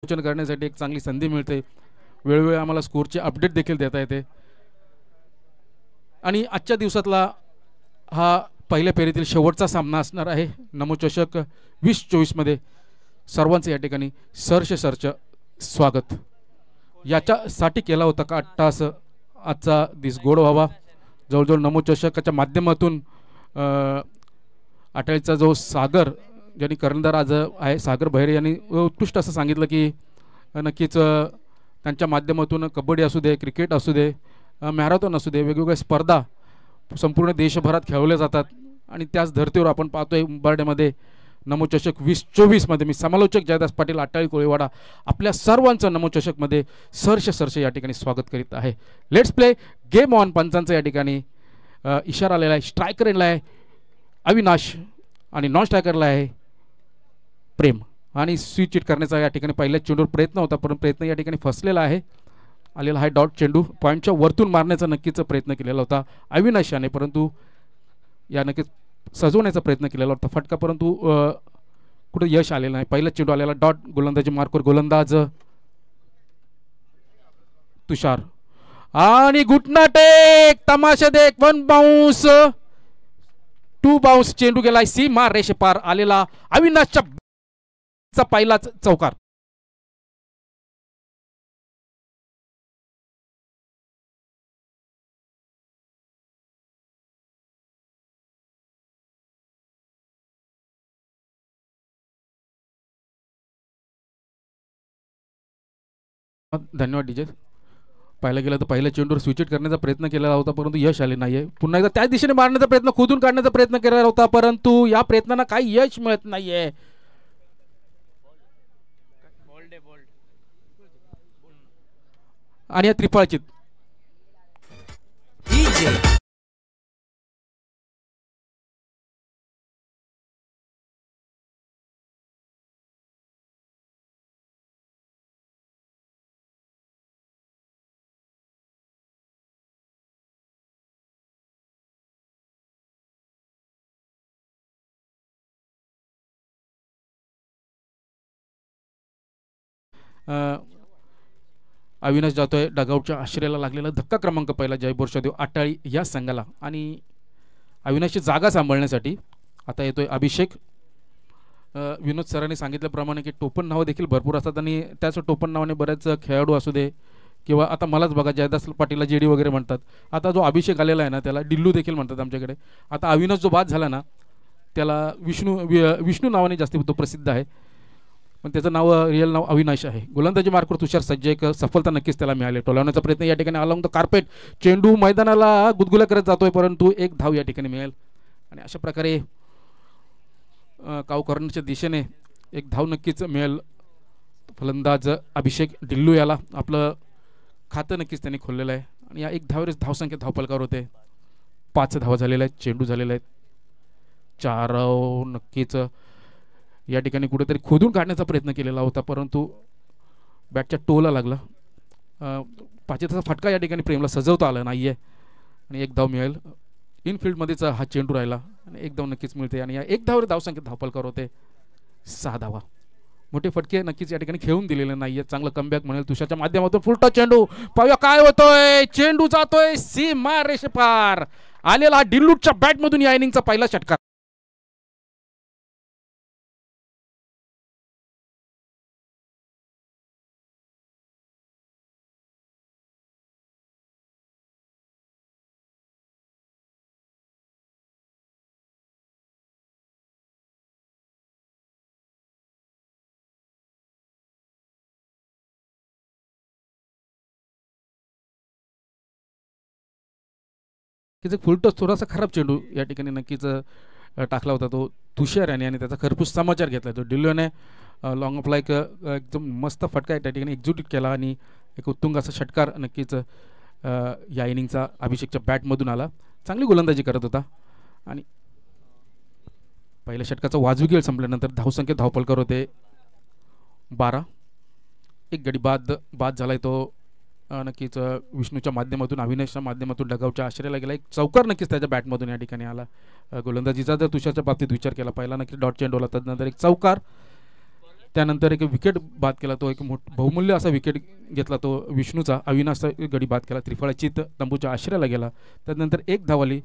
सूचना करण्यासाठी एक चांगली संधी मिळते. वेळोवेळी आम्हाला स्कोरचे अपडेट देखील देता येते. आणि आजच्या दिवसातला हा पहिल्या फेरीतील शेवटचा सामना असणार आहे. नमो चषक 2024 मध्ये सर्वांचं या ठिकाणी सरचे स्वागत. याच्यासाठी केला होता का अट्टास आजचा दिस गोड व्हावा. जवळजवळ नमो चषकाच्या माध्यमातून अटाळीचा जो सागर ज्यांनी कर्णधार आज आहे सागर बहिरे यांनी उत्कृष्ट असं सांगितलं की नक्कीच त्यांच्या माध्यमातून कबड्डी असू दे, क्रिकेट असू दे, मॅरेथॉन असू दे, वेगवेगळ्या स्पर्धा संपूर्ण देशभरात खेळवल्या जातात. आणि त्याच धर्तीवर आपण पाहतोय उंबरड्यामध्ये नमो चषक 2024 मध्ये मी समालोचक जयदास पाटील अट्टाळी कोळीवाडा आपल्या सर्वांचं नमो चषकमध्ये सरसे या ठिकाणी स्वागत करीत आहे. Let's play game on. पंचांचा या ठिकाणी इशारा आलेला आहे. स्ट्रायकर येणार आहे अविनाश आणि नॉन स्ट्रायकरला आहे प्रेम. आणि स्विच हिट करण्याचा या ठिकाणी पहिल्याच चेंडूवर प्रयत्न होता, परंतु प्रयत्न या ठिकाणी फसलेला आहे. आलेला आहे डॉट चेंडू. पॉईंटच्या वरतून मारण्याचा नक्कीच प्रयत्न केलेला होता अविनाश याने, परंतु या नक्कीच सजवण्याचा प्रयत्न केलेला होता फटका, परंतु कुठे यश आलेलं नाही. पहिलाच चेंडू आलेला डॉट गोलंदाजी मार्कवर गोलंदाज तुषार आणि घुटना टेक तमाशा देख 1 बाउन्स 2 बाउन्स. चेंडू गेलाय सीमा रेषे पार. आलेला अविनाशचा पहिलाच चौकार. धन्यवाद डीजे. पाहायला गेलं तर पहिल्या चेंडूवर स्विच हिट करण्याचा प्रयत्न केलेला होता, परंतु यश आले नाहीये. पुन्हा एकदा त्याच दिशेने मारण्याचा प्रयत्न, खोदून काढण्याचा प्रयत्न केलेला होता, परंतु या प्रयत्नांना काही यश मिळत नाहीये. आणि या त्रिफळाची अविनाश जातोय डगआउटच्या आश्रयाला लागलेला धक्का क्रमांक पहिला जय बोरशादेव अट्टाळी या संघाला. आणि अविनाशची जागा सांभाळण्यासाठी आता येतोय अभिषेक. विनोद सरांनी सांगितल्याप्रमाणे की टोपण नावं देखील भरपूर असतात आणि त्याच टोपण नावाने बरेच खेळाडू असू दे किंवा आता मलाच बघा जयदास पाटीलला जेडी वगैरे म्हणतात. आता जो अभिषेक आलेला आहे ना त्याला डिल्लू देखील म्हणतात आमच्याकडे. आता अविनाश जो बाद झाला ना त्याला विष्णू नावाने जास्ती तो प्रसिद्ध आहे, पण त्याचं नाव रिअल नाव अविनाश आहे. गोलंदाजी मार्कवर तुषार सज्जे. एक सफलता नक्कीच त्याला मिळाली. टोलावण्याचा प्रयत्न या ठिकाणी अलॉंग द कार्पेट. चेंडू मैदानाला गुदगुल्या करत जातोय, परंतु एक धाव या ठिकाणी मिळेल. आणि अशा प्रकारे काऊ कॉर्नरच्या दिशेने एक धाव नक्कीच मिळेल. फलंदाज अभिषेक डिल्लू याला आपलं खातं नक्कीच त्यांनी खोललेलं आहे. आणि या एक धावरेच धावसंख्या धावपलकावर होते. 5 धावा झालेल्या आहेत. चेंडू झालेला आहे 4. नक्कीच या ठिकाणी कुठेतरी खोदून काढण्याचा प्रयत्न केलेला होता, परंतु बॅटच्या टोला लागला. 5चा फटका या ठिकाणी प्रेमला सजवता आला नाहीये. आणि एक धाव मिळेल. इनफिल्डमध्येच हा चेंडू राहिला आणि एक धाव नक्कीच मिळते. आणि या एक धावर धावसंख्या धावपलकार होते 6 धावा. मोठे फटके नक्कीच या ठिकाणी खेळून दिलेले नाहीये. चांगलं कमबॅक म्हणेल तुषारच्या माध्यमातून. फुलटा चेंडू पाहूया काय होतोय. चेंडू जातोय सीमा रेषेपार. आलेला डिल्लूच्या बॅटमधून या इनिंगचा पहिला षटकार. की फुलटॉस थोडासा खराब चेंडू या ठिकाणी नक्कीच टाकला होता तो तुषार याने आणि त्याचा खरपूस समाचार घेतला. तो डिल्लोने लॉंग ऑफ लाईक एकदम मस्त फटका त्या ठिकाणी एक्झिक्यूट केला आणि एक उत्तुंग असा षटकार नक्कीच या इनिंगचा अभिषेकच्या बॅटमधून आला. चांगली गोलंदाजी करत होता. आणि पहिल्या षटकाचा वाजवी खेळ संपल्यानंतर धावसंख्या धावपलकार होते 12. एक गडी बाद झालाय तो नक्कीच विष्णूच्या माध्यमातून अविनाशच्या माध्यमातून डगावच्या आश्रयाला गेला. एक चौकार नक्कीच त्याच्या बॅटमधून या ठिकाणी आला. गोलंदाजीचा जर तुषारच्या बाबतीत विचार केला पहिला नक्की डॉट चेंडू आला, त्यानंतर एक चौकार त्यानंतर एक विकेट बाद केला, तो एक बहुमूल्य असा विकेट घेतला तो विष्णूचा, अविनाशचा गडी बाद केला, त्रिफळाचीत तंबूच्या आश्रयाला गेला. त्यानंतर एक धाव आली,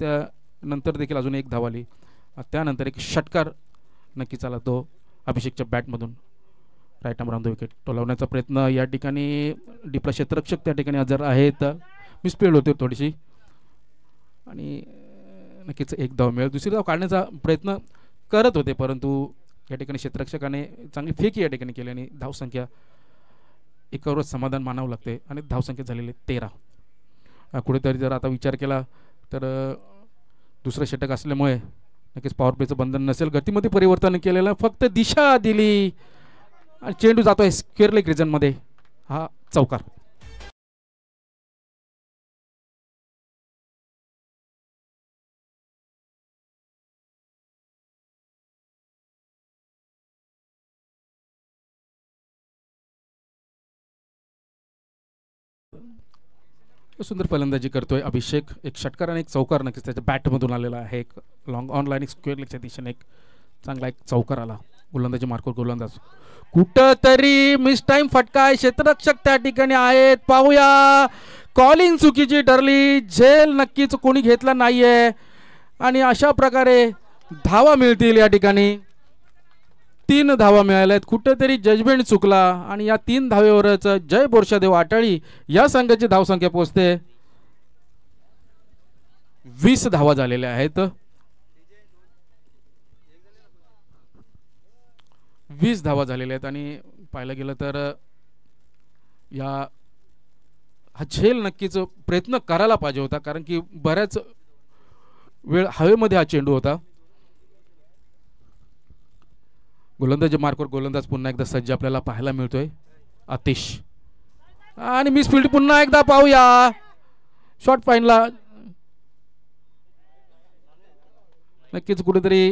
त्यानंतर देखील अजून एक धाव आली, त्यानंतर एक षटकार नक्कीच आला तो अभिषेकच्या बॅटमधून. Right arm round the wicket टोलवण्याचा प्रयत्न या ठिकाणी डीपला क्षेत्ररक्षक त्या ठिकाणी हजर आहेत, मिसफिल्ड होते थोडीशी आणि नक्कीच एक धाव मिळेल. दुसरी धाव काढण्याचा प्रयत्न करत होते, परंतु या ठिकाणी क्षेत्ररक्षकाने चांगली फेकी या ठिकाणी केली आणि धावसंख्या एकावरच समाधान मानावं लागते आणि धावसंख्या झालेली 13. कुठेतरी जर आता विचार केला तर दुसरं षटक असल्यामुळे नक्कीच पॉवर प्लेचं बंधन नसेल, गतीमध्ये परिवर्तन केलेलं, फक्त दिशा दिली आणि चेंडू जातोय स्क्वेअर लेग रिजनमध्ये, हा चौकार. सुंदर फलंदाजी करतोय अभिषेक, एक षटकार आणि एक चौकार नक्कीच त्याच्या बॅटमधून आलेला आहे. एक लॉंग ऑनलाईन एक स्क्वेअर लेगच्या दिशेने एक चांगला एक चौकार आला. गोलंदाजी मार्कवर गोलंदाज, कुठंतरी मिस टाइम फटका आहे, क्षेत्ररक्षक त्या ठिकाणी आहेत, पाहूया. कॉलिंग चुकीची ठरली, झेल नक्कीच कोणी घेतला नाहीये आणि अशा प्रकारे धावा मिळतील. या ठिकाणी 3 धावा मिळाल्यात, कुठेतरी जजमेंट चुकला आणि या 3 धावेवरच जय बोरशादेव आटाळी या संघाची धावसंख्या पोहोचते 20 धावा झालेल्या आहेत. 20 धावा झालेल्या आहेत आणि पाहायला गेलं तर हा झेल नक्कीच प्रयत्न करायला पाहिजे होता, कारण की बऱ्याच वेळ हवेमध्ये हा चेंडू होता. गोलंदाजी मार्कवर गोलंदाज पुन्हा एकदा सज्ज आपल्याला पाहायला मिळतोय आतिश, आणि मिसफिल्ड पुन्हा एकदा पाहूया. शॉर्ट फाईनला नक्कीच कुठेतरी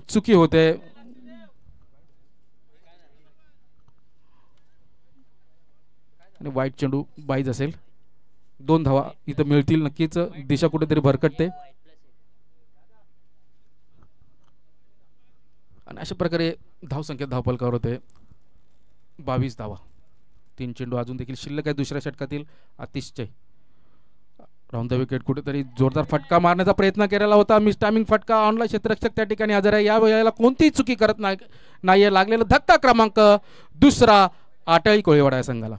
चुकी होते. आणि वाईट चेंडू बाईज असेल. 2 धावा इथं मिळतील नक्कीच, दिशा कुठेतरी भरकटते आणि अशा प्रकारे धावसंख्या धावपलकावर होते 22 धावा. 3 चेंडू अजून देखील शिल्लक आहे दुसऱ्या षटकातील. आतिशचे राऊंड द विकेट, कुठेतरी जोरदार फटका मारण्याचा प्रयत्न केलेला होता, मिस टायमिंग फटका. ऑनलाईन क्षेत्ररक्षक त्या ठिकाणी हजर आहे, या वेळेला कोणतीही चुकी करत नाहीये. लागलेला धक्का क्रमांक 2 आटाळी कोळीवाडा या संघाला.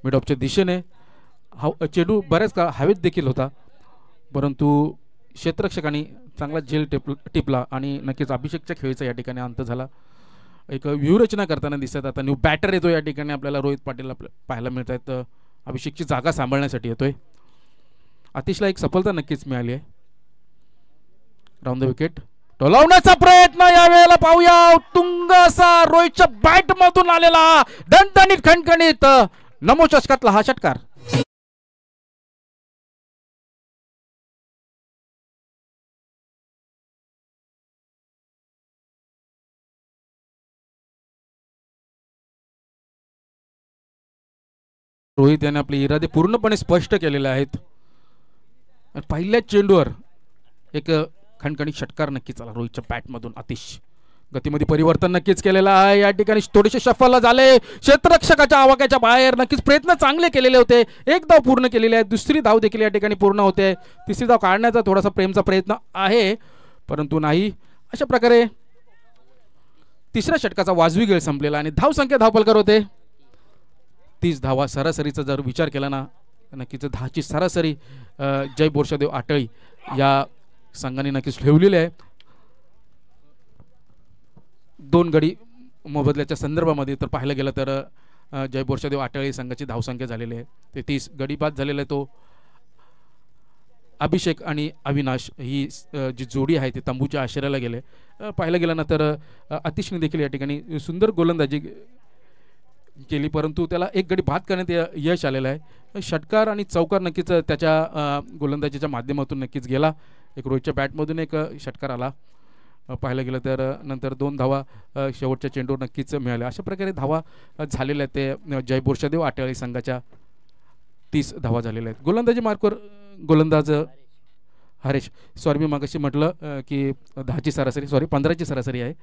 मिड ऑफच्या दिशेने चेंडू बऱ्याच काळ हवेत देखील होता, परंतु क्षेत्ररक्षकांनी चांगला झेल टिपला आणि नक्कीच अभिषेकच्या खेळीचा या ठिकाणी अंत झाला. एक व्यूहरचना करताना दिसत. आता न्यू बॅटर येतो या ठिकाणी आपल्याला, रोहित पाटील पाहायला मिळत आहेत, अभिषेकची जागा सांभाळण्यासाठी येतोय. आतिशला एक सफलता नक्कीच मिळाली आहे. राऊंड द विकेट टोलावण्याचा प्रयत्न यावेळेला पाहूया. उत्तुंग असा रोहितच्या बॅट मधून आलेला दणदणीत खणखणीत नमो चषकातला हा षटकार. रोहित याने आपले इरादे पूर्णपणे स्पष्ट केलेले आहेत. पहिल्याच चेंडूवर एक खणखणीत षटकार नक्कीच आला रोहितच्या बॅटमधून. आतिश गतीमध्ये परिवर्तन नक्कीच केलेलं आहे. या ठिकाणी थोडेसे सफल झाले, क्षेत्ररक्षकाच्या आवाक्याच्या बाहेर. नक्कीच प्रयत्न चांगले केलेले होते. एक धाव पूर्ण केलेली आहे, दुसरी धाव देखील या ठिकाणी पूर्ण होते. तिसरी धाव काढण्याचा थोडासा प्रेमचा प्रयत्न आहे, परंतु नाही. अशा प्रकारे तिसऱ्या षटकाचा वाजवी खेळ संपलेला आणि धावसंख्या धावपलकर होते 30 धावा. सरासरीचा जर विचार केला ना, नक्कीच 10ची सरासरी जय बोरशादेव आटळी या संघाने नक्कीच ठेवलेली आहे. 2 गडी मोबदल्याच्या संदर्भामध्ये तर पाहायला गेलं तर जय बोरशादेव आटाळी संघाची धावसंख्या झालेली आहे ते 30. गडी बाद झालेला आहे तो अभिषेक आणि अविनाश ही जी जोडी आहे ती तंबूच्या आश्रयाला गेले. पाहायला गेलं ना तर अतिशने देखील या ठिकाणी सुंदर गोलंदाजी केली परंतु त्याला एक गडी बाद करण्यात यश आलेलं आहे. षटकार आणि चौकार नक्कीच त्याच्या गोलंदाजीच्या माध्यमातून नक्कीच गेला. एक रोहितच्या बॅटमधून एक षटकार आला. पाहायला गेलं तर नंतर 2 धावा शेवटच्या चेंडूवर नक्कीच मिळाल्या. अशा प्रकारे धावा झालेल्या आहेत ते जय बोरशादेव आटाळी संघाच्या 30 धावा झालेल्या आहेत. गोलंदाजी मार्कवर गोलंदाज हरेश सॉरी मी मागाशी म्हटलं की 10ची सरासरी 15ची सरासरी आहे.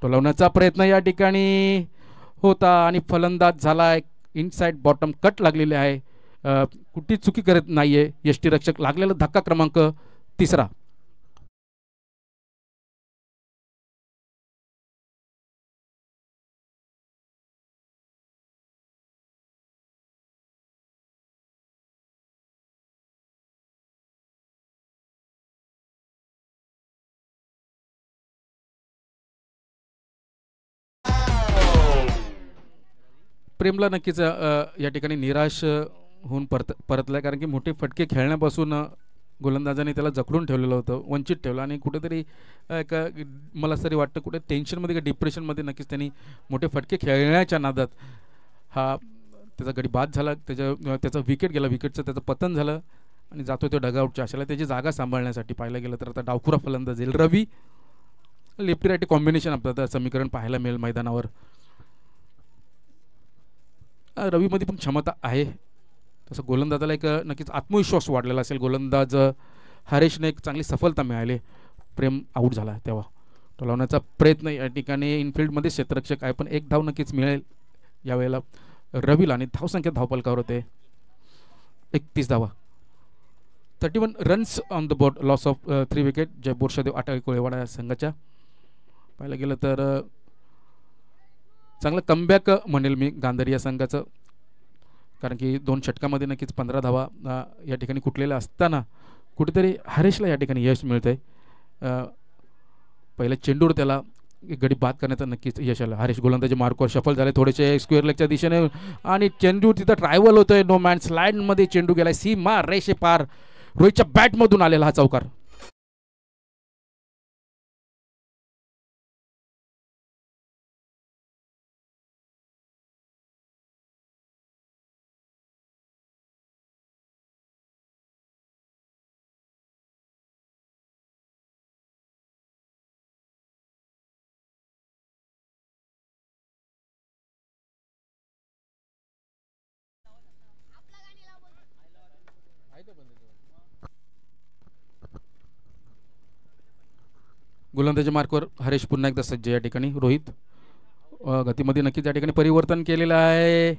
टोलवण्याचा प्रयत्न या ठिकाणी होता आणि फलंदाज झाला. इनसाइड बॉटम कट लागलेले आहे. कुठली चुकी करत नाहीये यष्टीरक्षक. लागलेला धक्का क्रमांक 3. प्रेमला नक्कीच या ठिकाणी निराश होऊन परतला कारण की मोठे फटके खेळण्यापासून गोलंदाजाने त्याला जखडून ठेवलेलं होतं वंचित ठेवलं आणि कुठेतरी मला तरी वाटतं कुठे टेन्शनमध्ये का डिप्रेशनमध्ये नक्कीच त्यांनी मोठे फटके खेळण्याच्या नादात हा त्याचा गडी बाद झाला. त्याचा विकेट गेला. विकेटचं त्याचं पतन झालं आणि जातो तो डगआउटच्या आशाला त्याची जागा सांभाळण्यासाठी. पाहायला गेलं तर आता डावखुरा फलंदाज येईल रवी. लेफ्टी राईटी कॉम्बिनेशन आपल्याला समीकरण पाहायला मिळेल मैदानावर. रवीमध्ये पण क्षमता आहे तसं गोलंदाजाला एक नक्कीच आत्मविश्वास वाढलेला असेल. गोलंदाज हरेशने एक चांगली सफलता मिळाली. प्रेम आऊट झाला तेव्हा टोलवण्याचा प्रयत्न या ठिकाणी इनफिल्डमध्ये क्षेत्ररक्षक आहे पण एक धाव नक्कीच मिळेल यावेळेला रवीला आणि धावसंख्या धावपलकावर होते 31 धावा. 31 runs on the board. Loss of 3 wicket Jay Borshadev Atali Koliwada संघाच्या. पाहायला गेलं तर चांगलं कमबॅक म्हणेल मी गांधारी या संघाचं कारण की 2 षटकामध्ये नक्कीच 15 धावा या ठिकाणी कुठलेल्या असताना कुठेतरी हरेशला या ठिकाणी यश मिळतंय. पहिल्या चेंडूवर त्याला गडी बाद करण्याचं नक्कीच यश आलं. हरेश गोलंदाजी मार्कवर सफल झाले थोडेसे स्क्वेअर लेगच्या दिशेने आणि चेंडू तिथं ट्रायव्हल होतोय. नो मॅन स्लाइडमध्ये चेंडू गेलाय सीमा रेषे पार. रोहितच्या बॅटमधून आलेला हा चौकार. गोलंदाजी मार्कवर हरेश पुन्हा एकदा सज्ज या ठिकाणी. रोहित गतीमध्ये नक्कीच या ठिकाणी परिवर्तन केलेलं आहे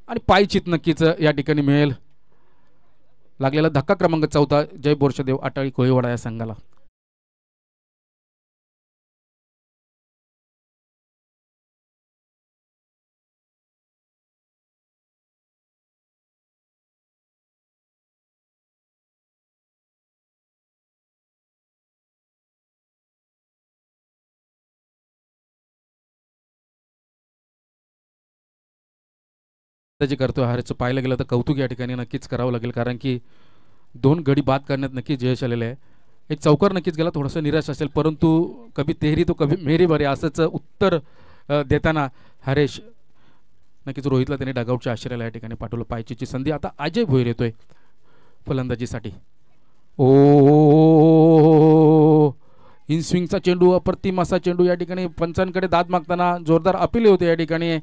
आणि पायचीत नक्कीच या ठिकाणी मिळेल. लागलेला धक्का क्रमांक 4 जय बोरशादेव आटाळी कोळीवाडा या संघाला. करतो हरेचं पाहायला गेलं तर कौतुक या ठिकाणी नक्कीच करावं लागेल कारण की 2 गडी बाद करण्यात नक्कीच यश आलेलं आहे. एक चौकार नक्कीच गेला थोडंसं निराश असेल परंतु कभी तेहरी तो कभी मेरी बरी असंच उत्तर देताना हरेश नक्कीच रोहितला त्याने डगआउटच्या आश्रयाला या ठिकाणी पाठवलं. पायचीची संधी. आता अजय भोईर येतोय फलंदाजीसाठी. ओ इन स्विंगचा चेंडू अप्रतिम असा चेंडू या ठिकाणी पंचांकडे दाद मागताना जोरदार अपील होते या ठिकाणी.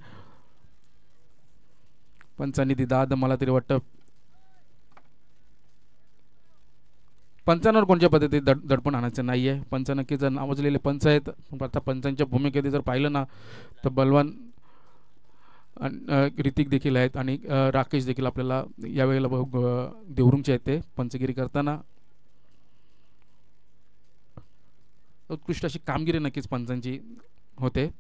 पंचांनी ती दाद मला तरी वाटतं पंचांवर कोणत्या पद्धतीत दडपण आणायचं नाही आहे. पंच नक्की जर नावाजलेले पंच आहेत. आता पंचांच्या भूमिकेत जर पाहिलं ना तर बलवान ऋतिक देखील आहेत आणि राकेश देखील आपल्याला यावेळेला देवरुंगचे आहेत ते पंचगिरी करताना. उत्कृष्ट अशी कामगिरी नक्कीच पंचांची होते.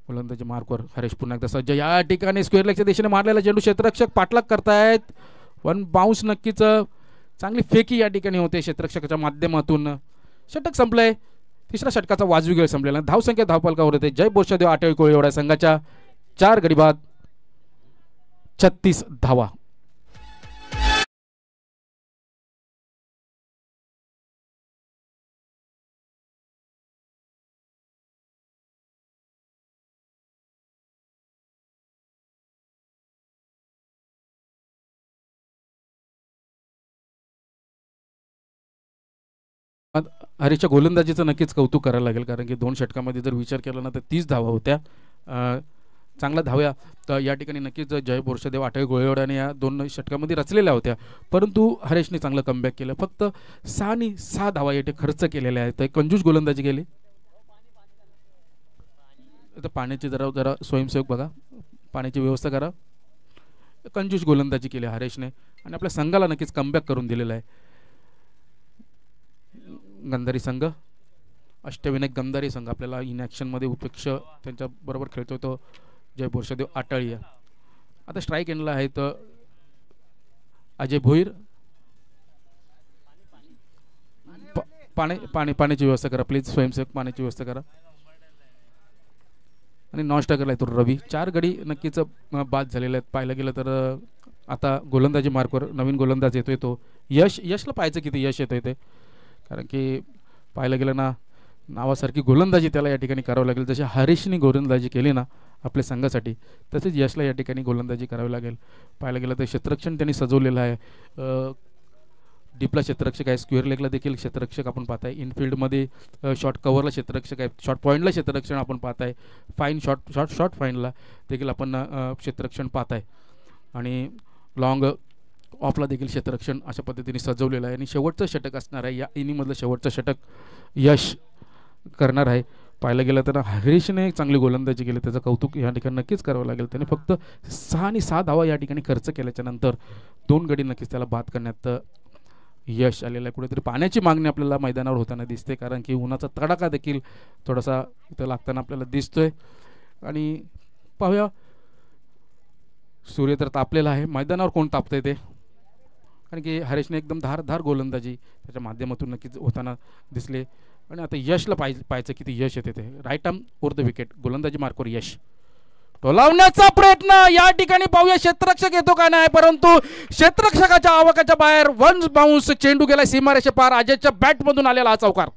गोलंदाजी मार्कवर हरेश पुन्हा एकदा सज्ज या ठिकाणी स्क्वेअर लेगच्या दिशेने मारलेला चेंडू क्षेत्ररक्षक पाठलाग करतायत. 1 बाउन्स नक्कीच चांगली फेकी या ठिकाणी होते क्षेत्ररक्षकाच्या माध्यमातून. षटक संपलंय. तिसऱ्या षटकाचा वाजवी वेळ संपलेला. धावसंख्या धावफलकावर होते जय बोरशादेव आटळी कोळीवाडा संघाच्या 4 गडी बाद 36 धावा. हरीशच्या गोलंदाजीचं नक्कीच कौतुक करायला लागेल, कारण की 2 षटकामध्ये जर विचार केला ना तर 30 धावा होत्या. चांगल्या धाव्या तर या ठिकाणी नक्कीच जय बोरशादेव आटळे गोळेवाड्याने या 2 षटकामध्ये रचलेल्या होत्या, परंतु हरीशने चांगलं कमबॅक केलं. फक्त 6 आणि 6 धावा येथे खर्च केलेल्या आहेत. कंजूस गोलंदाजी केली. तर पाण्याची जरा स्वयंसेवक बघा, पाण्याची व्यवस्था करा. कंजूस गोलंदाजी केली हरीशने आणि आपल्या संघाला नक्कीच कमबॅक करून दिलेला आहे. गंधारी संघ, अष्टविनायक गंधारी संघ आपल्याला इन ॲक्शनमध्ये उपेक्ष त्यांच्याबरोबर खेळतो तो जय बोरशादेव आटाळी. आता स्ट्राईक एंडला आहेत अजय भोईर. पाण्याची व्यवस्था करा प्लीज स्वयंसेवक, पाण्याची व्यवस्था करा. आणि नॉन स्ट्रायकरला येतो रवी. 4 गडी नक्कीच बाद झालेले आहेत. पाहायला गेलं तर आता गोलंदाजी मार्कवर नवीन गोलंदाज येतोय तो यशला पाहायचं किती यश येतोय ते, कारण की पाहायला गेलं ना नावासारखी गोलंदाजी त्याला या ठिकाणी करावं लागेल. जशी हरीशने गोलंदाजी केली ना आपल्या संघासाठी, तसेच यशला या ठिकाणी गोलंदाजी करावी लागेल. पाहायला गेलं तर क्षेत्ररक्षण त्यांनी सजवलेलं आहे. डीपला क्षेत्ररक्षक आहे, स्क्वेअर लेगला देखील क्षेत्ररक्षक आपण पाहताय. इनफिल्डमध्ये शॉर्ट कव्हरला क्षेत्ररक्षक आहे, शॉर्ट पॉईंटला क्षेत्ररक्षण आपण पाहताय. फाईन शॉर्ट फाईनला देखील आपण क्षेत्ररक्षण पाहताय आणि लॉंग ऑफला देखील क्षेत्ररक्षण अशा पद्धतीने सजवलेलं आहे. आणि शेवटचं षटक असणार आहे, या इनिंगमधलं शेवटचं षटक यश करणार आहे. पाहायला गेलं तर हरीशने चांगली गोलंदाजी केली, त्याचं कौतुक या ठिकाणी नक्कीच करावं लागेल. त्याने फक्त 6 आणि 6 धावा या ठिकाणी खर्च केल्याच्या नंतर 2 गडी नक्कीच त्याला बाद करण्यात यश आलेलं आहे. कुठेतरी पाण्याची मागणी आपल्याला मैदानावर होताना दिसते, कारण की उन्हाचा तडाखा देखील थोडासा इथं लागताना आपल्याला दिसतोय. आणि पाहूया, सूर्य तर तापलेला आहे, मैदानावर कोण तापतंय ते, कारण की हरीशने एकदम धारदार गोलंदाजी त्याच्या माध्यमातून नक्कीच होताना दिसले. आणि आता यशला पाहायचं किती यश येते ते. Right arm over the wicket, गोलंदाजी मार्कवर यश. टोलावण्याचा प्रयत्न या ठिकाणी पाहूया क्षेत्ररक्षक येतो का नाही, परंतु क्षेत्ररक्षकाच्या आवाकाच्या बाहेर वन बाउन्स चेंडू गेला सीमारेषे पार. अजयच्या बॅट मधून आलेला हा चौकार.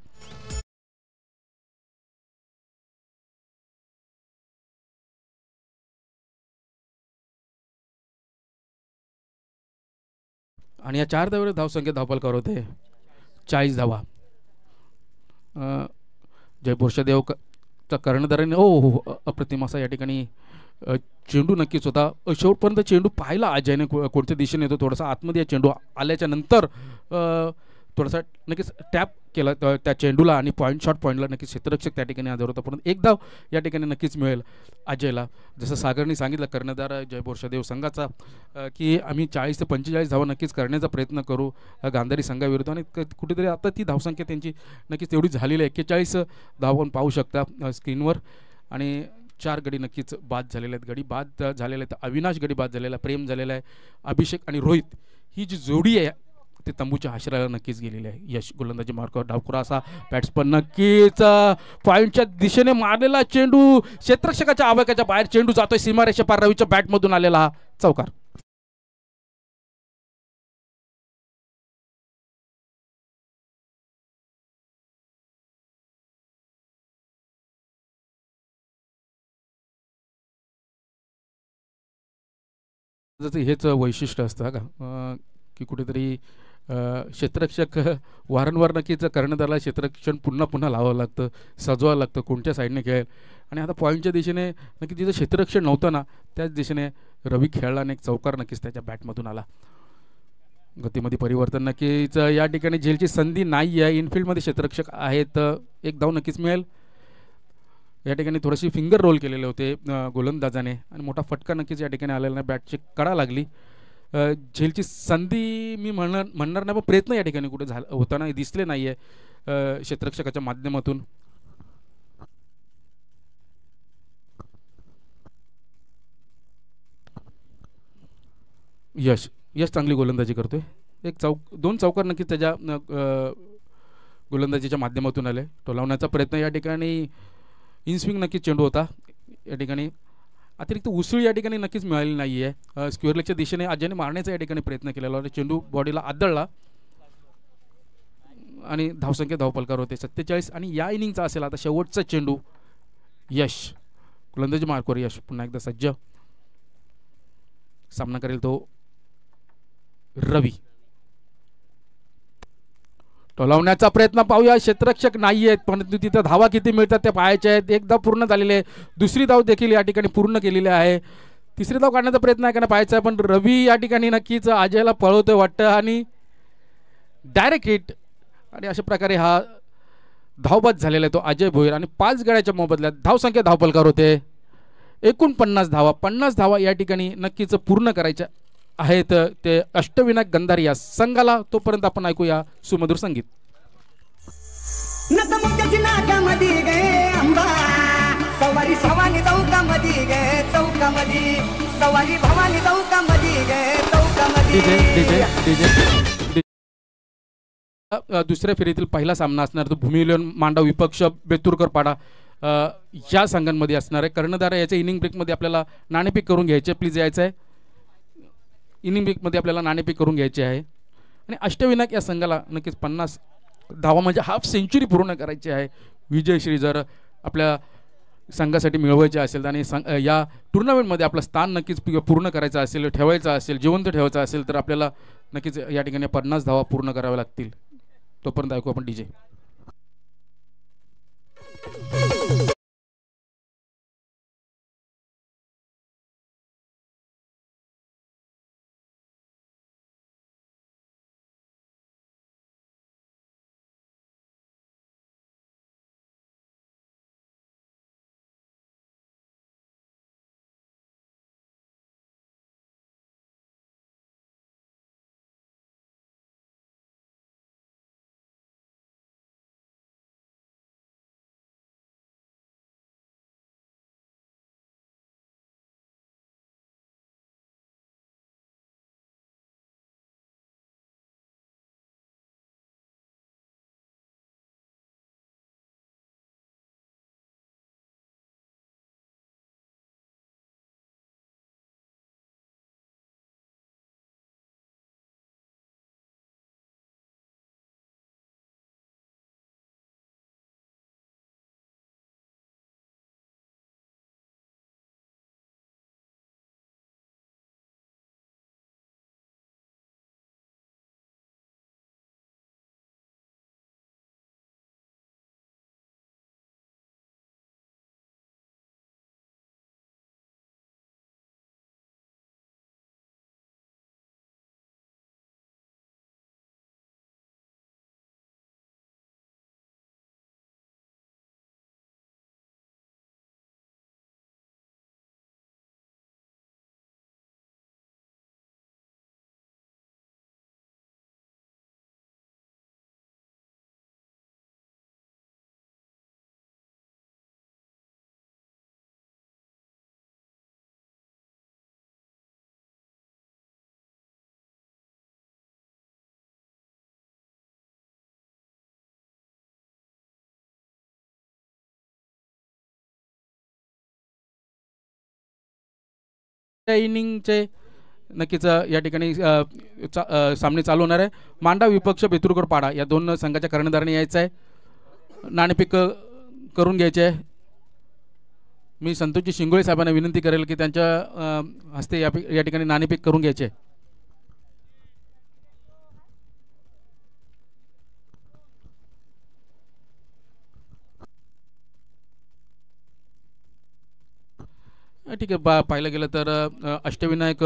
आणि या 4 धावेवर धावसंख्या धावफलकावर होते 40 धावा. जय बोरशादेवचा कर्णधाराने अप्रतिम असा या ठिकाणी चेंडू नक्कीच होता. शेवटपर्यंत चेंडू पाहिला अजयने कोणत्या दिशेने येतो. थोडासा आतमध्ये या चेंडू आल्याच्या नंतर थोडासा नक्कीच टॅप केला त्या चेंडूला आणि शॉर्ट पॉईंटला नक्कीच क्षेत्ररक्षक त्या ठिकाणी हजर होता. परंतु एक धाव या ठिकाणी नक्कीच मिळेल अजयला. जसं सागरने सांगितलं कर्णधार जय बोरशादेव संघाचा की आम्ही 40 ते 45 धावा नक्कीच करण्याचा प्रयत्न करू गांधारी संघाविरुद्ध. आणि कुठेतरी आता ती धावसंख्या त्यांची नक्कीच तेवढी झालेली आहे. 41 धावा आपण पाहू शकता स्क्रीनवर. आणि 4 गडी नक्कीच बाद झालेले आहेत. गडी बाद झालेले आहेत. अविनाश गडी बाद झालेला आहे, प्रेम झालेला आहे, अभिषेक आणि रोहित ही जी जोडी आहे ते तंबूच्या आश्रयाला नक्कीच गेलेले आहे. यश गोलंदाजी मार्कवर डावखुरा असा बॅट्समन नक्कीच पॉईंटच्या दिशेने मारलेला चेंडू क्षेत्ररक्षकाच्या आवाक्याच्या बाहेर चेंडू जातोय सीमारेषे पार. रवीच्या बॅटमधून आलेला हा चौकार. हेच वैशिष्ट्य असतं का की कुठेतरी क्षेत्ररक्षक वारंवार नक्कीच कर्णधाराला क्षेत्ररक्षण पुन्हा पुन्हा लावावं लागतं, सजवावं लागतं कोणत्या साईडने खेळेल. आणि आता पॉईंटच्या दिशेने नक्की तिथं क्षेत्ररक्षण नव्हतं ना, त्याच दिशेने रवी खेळला आणि एक चौकार नक्कीच त्याच्या बॅटमधून आला. गतीमध्ये परिवर्तन नक्कीच या ठिकाणी झेलची संधी नाही आहे. इनफिल्डमध्ये क्षेत्ररक्षक आहेत, एक धाव नक्कीच मिळेल. या ठिकाणी थोडीशी फिंगर रोल केलेले होते गोलंदाजाने आणि मोठा फटका नक्कीच या ठिकाणी आलेला नाही. बॅटची कडा लागली. झेलची संधी मी म्हणणार नाही, पण प्रयत्न या ठिकाणी कुठे होताना दिसले नाही आहे क्षेत्ररक्षकाच्या माध्यमातून. यश चांगली गोलंदाजी करतोय. 2 चौकार नक्कीच त्याच्या गोलंदाजीच्या माध्यमातून आले. टोलावण्याचा प्रयत्न या ठिकाणी इनस्विंग नक्कीच चेंडू होता. या ठिकाणी अतिरिक्त उसळ या ठिकाणी नक्कीच मिळाली नाही आहे. स्क्वेअर लेगच्या दिशेने अजयने मारण्याचा या ठिकाणी प्रयत्न केलेला होता. चेंडू बॉडीला आदळला आणि धावसंख्या धावपलकार होते 47. आणि या इनिंगचा असेल आता शेवटचा चेंडू. यश गोलंदाजी मार्कवर यश पुन्हा एकदा सज्ज. सामना करेल तो रवी. टोलावण्याचा प्रयत्न पाहूया. क्षेत्ररक्षक नाही आहेत परंतु तिथं धावा किती मिळतात त्या पाहायच्या आहेत. एक धाव पूर्ण झालेली आहे. दुसरी धाव देखील या ठिकाणी पूर्ण केलेली आहे. तिसरी धाव काढण्याचा प्रयत्न आहे का पाहायचा आहे पण रवी या ठिकाणी नक्कीच अजयला पळवतोय वाटतं आणि डायरेक्ट हिट. आणि अशा प्रकारे हा धावबाद झालेला आहे तो अजय भोईर. आणि 5 गड्याच्या मोबदल्यात धावसंख्या धावपलकार होते. एकूण 50 धावा. 50 धावा या ठिकाणी नक्कीच पूर्ण करायच्या आहेत ते अष्टविनायक गंधारी या संघाला. तोपर्यंत आपण ऐकूया सुमधुर संगीत. सवारी भवानी चौकामध्ये गे चौकामध्ये सवारी भवानी चौकामध्ये गे चौकामध्ये. दुसऱ्या फेरीतील पहिला सामना असणार तो भूमिलेन मांडा विपक्ष बेतुरकर पाडा या संघांमध्ये असणार आहे. कर्णधार याच्या इनिंग ब्रेकमध्ये आपल्याला नाणेफेक करून घ्यायचे. प्लीज यायचं आहे. इनिंग ब्रेकमध्ये आपल्याला नाणेफेक करून घ्यायचे आहे. आणि अष्टविनायक या संघाला नक्कीच 50 धावा म्हणजे हाफ सेंचुरी पूर्ण करायची आहे. विजयश्री जर आपल्या संघासाठी मिळवायचे असेल आणि या टुर्नामेंटमध्ये आपलं स्थान नक्कीच पूर्ण करायचं असेल, ठेवायचं असेल, जिवंत ठेवायचं असेल तर आपल्याला नक्कीच या ठिकाणी 50 धावा पूर्ण कराव्या लागतील. तोपर्यंत ऐकू आपण डीजे. इनिंगचे नक्कीच या ठिकाणी सामने चालू होणार आहे. मांडा विपक्ष बेतुरकर पाडा या दोन संघाच्या कर्णधाराने यायचं आहे. नाणेफेक करून घ्यायचे आहे. मी संतोषजी शिंगोळे साहेबांना विनंती करेल की त्यांच्या हस्ते या ठिकाणी नाणेफेक करून घ्यायचे. ठीक आहे. पाहिलं गेलं तर अष्टविनायक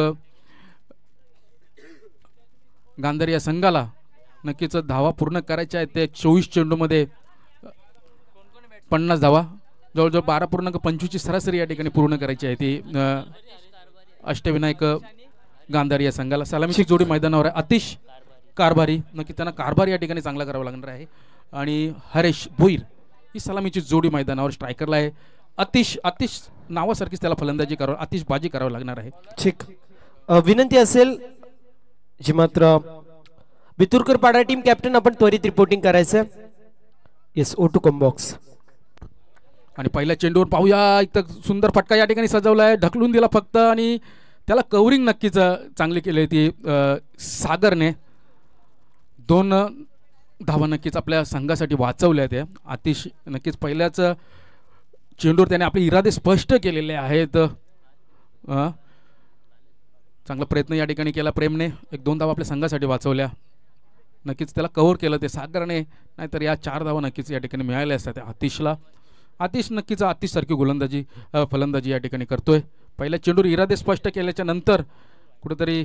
गांधारी या संघाला नक्कीच धावा पूर्ण करायच्या आहेत. ते 24 चेंडूमध्ये 50 धावा जवळजवळ 12.25 सरासरी या ठिकाणी पूर्ण करायची आहे ती अष्टविनायक गांधारी या संघाला. सलामीची जोडी मैदानावर आहे. अतिश कारभारी नक्की त्यांना कारभार या ठिकाणी चांगला करावा लागणार आहे. आणि हरेश भोईर ही सलामीची जोडी मैदानावर स्ट्रायकरला आहे. अतिश नावासारखीच त्याला फलंदाजी करावं आतिशबाजी करावी लागणार आहे. ठीक विनंती असेल जी मात्र बितुरकर पाडा टीम कॅप्टन आपण त्वरित रिपोर्टिंग करायचं. Yes O2 combox. आणि पहिल्या चेंडूवर पाहूया इथं सुंदर फटका या ठिकाणी सजवला आहे, ढकलून दिला फक्त आणि त्याला कव्हरिंग नक्कीच चांगली केली ती सागरने. 2 धावा नक्कीच आपल्या संघासाठी वाचवल्या त्या. आतिश नक्कीच पहिल्याच चेंडूवर त्याने आपले इरादे स्पष्ट केलेले आहेत. चांगला प्रयत्न या ठिकाणी केला प्रेमने, 1-2 धावा आपल्या संघासाठी वाचवल्या. नक्कीच त्याला कव्हर केलं ते सागरने, नाहीतर या 4 धावा नक्कीच या ठिकाणी मिळाल्या असतात आतिशला. आतिश नक्कीच आतिशसारखी गोलंदाजी फलंदाजी या ठिकाणी करतोय. पहिल्या चेंडूवर इरादे स्पष्ट केल्याच्या नंतर कुठेतरी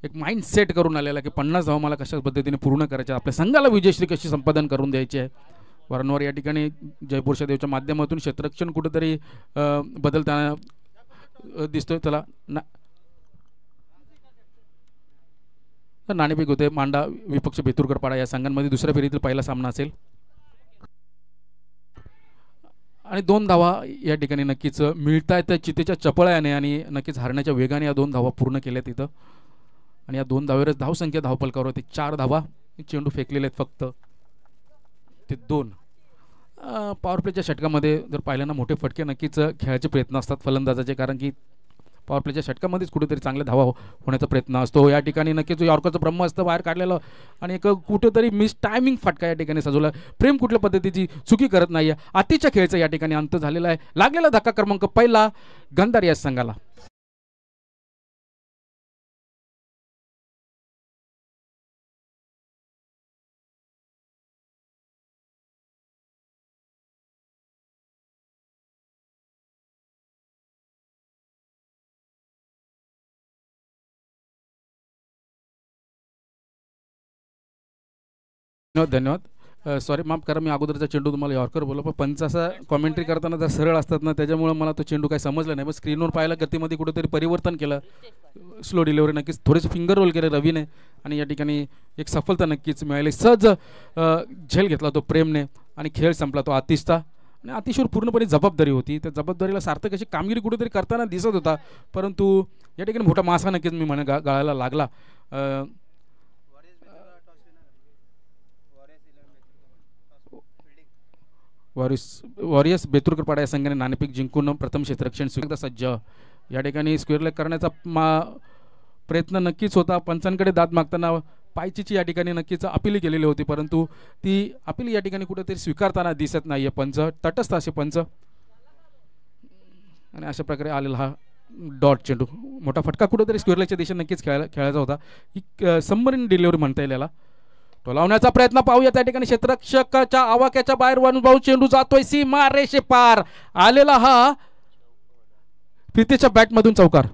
एक माइंड सेट करून आलेला की 50 धावा मला कशा पद्धतीने पूर्ण करायच्या, आपल्या संघाला विजयश्री कशी संपादन करून द्यायची आहे. वारंवार या ठिकाणी जयपूर देवच्या माध्यमातून क्षेत्ररक्षण कुठेतरी बदलताना दिसतोय. त्याला नाणेफेक होते. मांडा विपक्ष बेतुरकर पाडा या संघांमध्ये दुसऱ्या फेरीतील पहिला सामना असेल. आणि 2 धावा या ठिकाणी नक्कीच मिळतायत चितेच्या चपळ्याने आणि नक्कीच हारण्याच्या वेगाने या 2 धावा पूर्ण केल्या तिथं. आणि या 2 धावेवरच धावसंख्या धावपलकावर होती 4 धावा. चेंडू फेकलेले आहेत फक्त ते 2. पॉवर प्लेच्या षटकामध्ये जर पाहिलं ना मोठे फटके नक्कीच खेळायचे प्रयत्न असतात फलंदाजाचे, कारण की पॉवर प्लेच्या षटकामध्येच कुठेतरी चांगले धावा होण्याचा प्रयत्न असतो. या ठिकाणी नक्कीच यॉर्करचं ब्रह्मास्त्र बाहेर काढलेलं आणि एक कुठेतरी मिस टायमिंग फटका या ठिकाणी सजवला. प्रेम कुठल्या पद्धतीची चुकी करत नाही आहे. आतिच्या खेळचा या ठिकाणी अंत झालेला आहे. लागलेला धक्का क्रमांक पहिला गांधारी या संघाला. धन्यवाद. सॉरी माफ करा, मी अगोदरचा चेंडू तुम्हाला यॉर्कर बोललो, पण पंच असा कॉमेंट्री करताना जर सरळ असतात ना त्याच्यामुळे मला तो चेंडू काही समजला नाही. पण स्क्रीनवर पाहायला गतीमध्ये कुठेतरी परिवर्तन केलं, स्लो डिलिव्हरी नक्कीच थोडेसे फिंगर रोल केले रवीने आणि या ठिकाणी एक सफलता नक्कीच मिळाली. सहज झेल घेतला तो प्रेमने आणि खेळ संपला तो आतिशचा. आणि आतिशवर पूर्णपणे जबाबदारी होती, त्या जबाबदारीला सार्थक अशी कामगिरी कुठेतरी करताना दिसत होता, परंतु या ठिकाणी मोठा मासा नक्कीच मी म्हणे गाळायला लागला. वॉरियर्स बेतुरकर पाडा या संघाने नाणेफेक जिंकून प्रथम क्षेत्ररक्षण स्वीकारता सज्ज. या ठिकाणी स्क्वेअर लेग करण्याचा प्रयत्न नक्कीच होता. पंचांकडे दाद मागताना पायचीची या ठिकाणी नक्कीच अपील केलेली होती, परंतु ती अपील या ठिकाणी कुठेतरी स्वीकारताना दिसत नाही आहे पंच. तटस्थ असे पंच. आणि अशा प्रकारे आलेला हा डॉट चेंडू मोठा फटका कुठेतरी स्क्वेअर लेगच्या दिशेने नक्कीच खेळायचा होता. ही सबमरीन डिलिव्हरी म्हणता येईल याला. टोलावण्याचा प्रयत्न पाहूया त्या ठिकाणी क्षेत्ररक्षकाच्या आवाक्याच्या बाहेर वनभाऊ चेंडू जातोय सीमा रेषे पार. आलेला हा प्रीतीच्या बॅटमधून चौकार.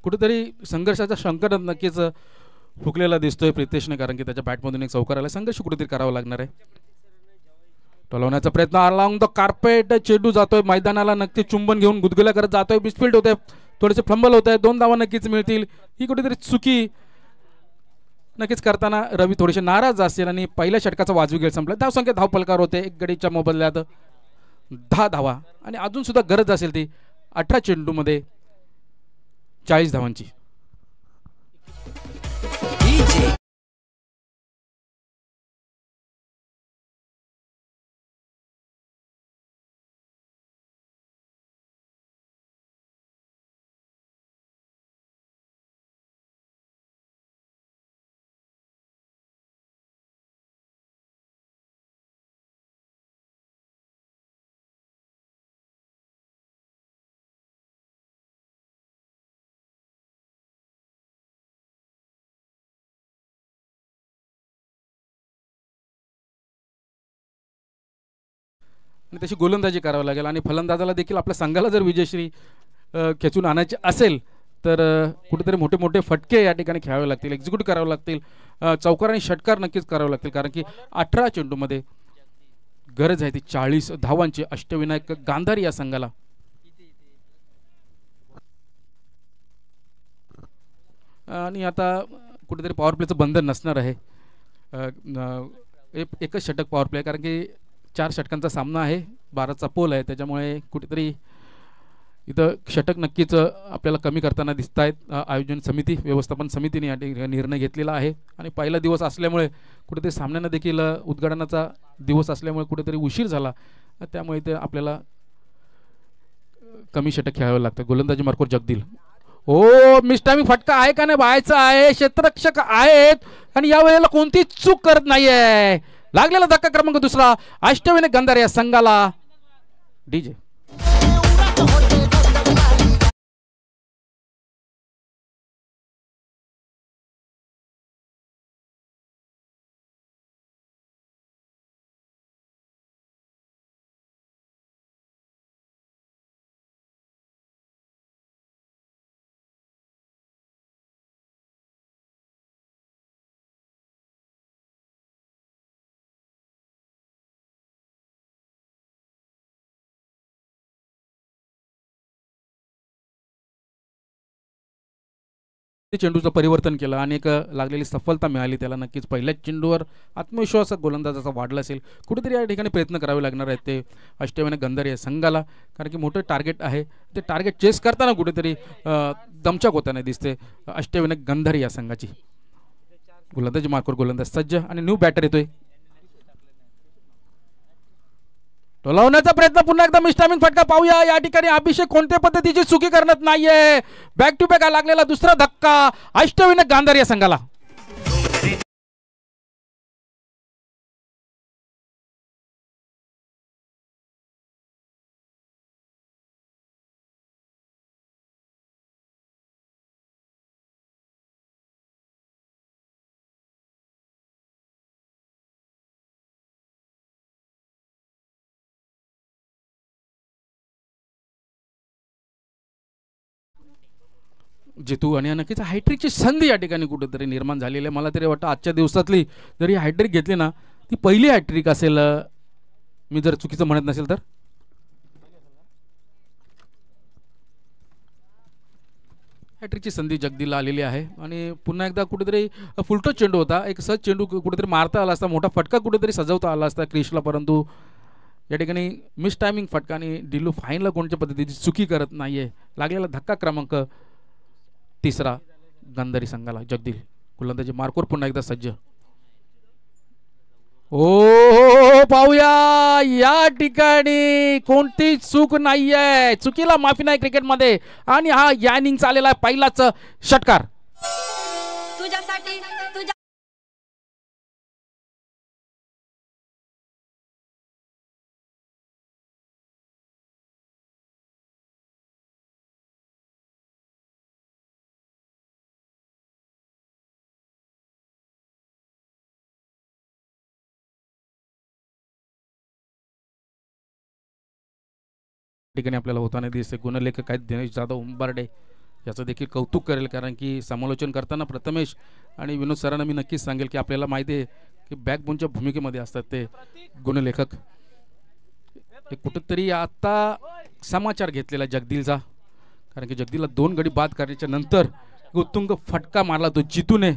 कुठेतरी संघर्षाचा संकट नक्कीच फुकलेला दिसतोय प्रितेशने, कारण की त्याच्या बॅटमधून एक चौकार आला. संघर्ष कुठेतरी करावा लागणार आहे. टोलवण्याचा प्रयत्न अलाउंग द कार्पेट चेंडू जातोय मैदानाला, नक्की चुंबन घेऊन गुदगुल्या करत जातोय. मिसफील्ड होत आहे, थोडेसे फंबल होत आहे. 2 धावा नक्कीच मिळतील. ही कुठेतरी चुकी नक्कीच करताना रवी थोडेसे नाराज असतील आणि पहिल्या षटकाचा वाजवी खेळ संपला. धावसंख्या धावपलकार होते 1 गडीच्या मोबदल्यात 10 धावा आणि अजून सुद्धा गरज असेल ती 18 चेंडूमध्ये 40 धावांची. आणि तशी गोलंदाजी करावी लागेल आणि फलंदाजाला देखील आपल्या संघाला जर विजयश्री खेचून आणायची असेल तर कुठेतरी मोठे मोठे फटके या ठिकाणी खेळावे लागतील, एक्झिक्यूट करावे लागतील, चौकार आणि षटकार नक्कीच करावे लागतील, कारण की 18 चेंडूमध्ये गरज आहे ती 40 धावांची अष्टविनायक गांधारी या संघाला. आणि आता कुठेतरी पॉवर प्लेचं बंधन नसणार आहे. एकच षटक पॉवर प्ले, कारण की 4 षटकांचा सामना आहे, 12चा पोल आहे, त्याच्यामुळे कुठेतरी इथं षटक नक्कीच आपल्याला कमी करताना दिसत आहेत. आयोजन समिती, व्यवस्थापन समितीने या ठिकाणी निर्णय घेतलेला आहे आणि पहिला दिवस असल्यामुळे कुठेतरी सामन्यांना देखील उद्घाटनाचा दिवस असल्यामुळे कुठेतरी उशीर झाला, त्यामुळे ते आपल्याला कमी षटक खेळावं लागतं. गोलंदाजी मार्कवर जगदील. ओ, मिस टायमिंग फटका आहे का नाही, बायचा आहे, क्षेत्ररक्षक आहेत आणि या वेळेला कोणतीच चूक करत नाहीये. लागलेला धक्का क्रमांक दुसरा, अष्टविनायक गंधारे या संघाला. डीजे चेंडूचं परिवर्तन केलं आणि एक लागलेली सफलता मिळाली त्याला. नक्कीच पहिल्याच चेंडूवर आत्मविश्वास गोलंदाजाचा वाढला असेल. कुठेतरी या ठिकाणी प्रयत्न करावे लागणार आहेत ते अष्टविनायक गंधारे या संघाला, कारण की मोठं टार्गेट आहे. ते टार्गेट चेस करताना कुठेतरी दमछाक होताना दिसते अष्टविनायक गंधारे या संघाची. गोलंदाजी मार्कवर गोलंदाज सज्ज आणि न्यू बॅटर येतोय. टोलावण्याचा प्रयत्न, पुन्हा एकदा मिस टायमिंग फटका पाहूया. या ठिकाणी अभिषेक कोणत्या पद्धतीची चुकी करण्यात नाहीये. बॅक टू बॅक लागलेला दुसरा धक्का अष्टविनायक गांधारी या संघाला. जितू आणि नक्कीच हायट्रिकची संधी या ठिकाणी कुठेतरी निर्माण झालेली आहे. मला तरी वाटतं आजच्या दिवसातली जरी हायट्रिक घेतली ना, ती पहिली हायट्रिक असेल, मी जर चुकीचं म्हणत नसेल तर. हॅट्रिकची संधी जगदीलला आलेली आहे आणि पुन्हा एकदा कुठेतरी फुलटो चेंडू होता, एक सहज चेंडू कुठेतरी मारता आला असता, मोठा फटका कुठेतरी सजवता आला असता क्रिशला, परंतु या ठिकाणी मिस टायमिंग फटका आणि डिलू फाईनला कोणत्या पद्धतीची चुकी करत नाहीये. लागलेला धक्का क्रमांक तिसरा गांधारी संघाला. जगदील गोलंदाजी मार्कवर पुन्हा एकदा सज्ज. ओ, पाहूया या ठिकाणी कोणती चूक नाहीये, चुकीला माफी नाही क्रिकेटमध्ये आणि हा या इनिंगचा आलेला पहिलाच षटकार. तुझ्यासाठी तुझ्या ठिकाणी आपल्याला होताना दिसते. गुणलेखक आहेत दिनेश जाधव उंबारडे, याचं देखील कौतुक करेल, कारण की समालोचन करताना प्रथमेश आणि विनोद सरांना मी नक्कीच सांगेल की आपल्याला माहिती आहे की बॅकबोनच्या भूमिकेमध्ये असतात ते गुणलेखक. हे कुठंतरी आता समाचार घेतलेला जगदीलचा, कारण की जगदीलला 2 गडी बाद करण्याच्या नंतर उत्तुंग फटका मारला तो जितूने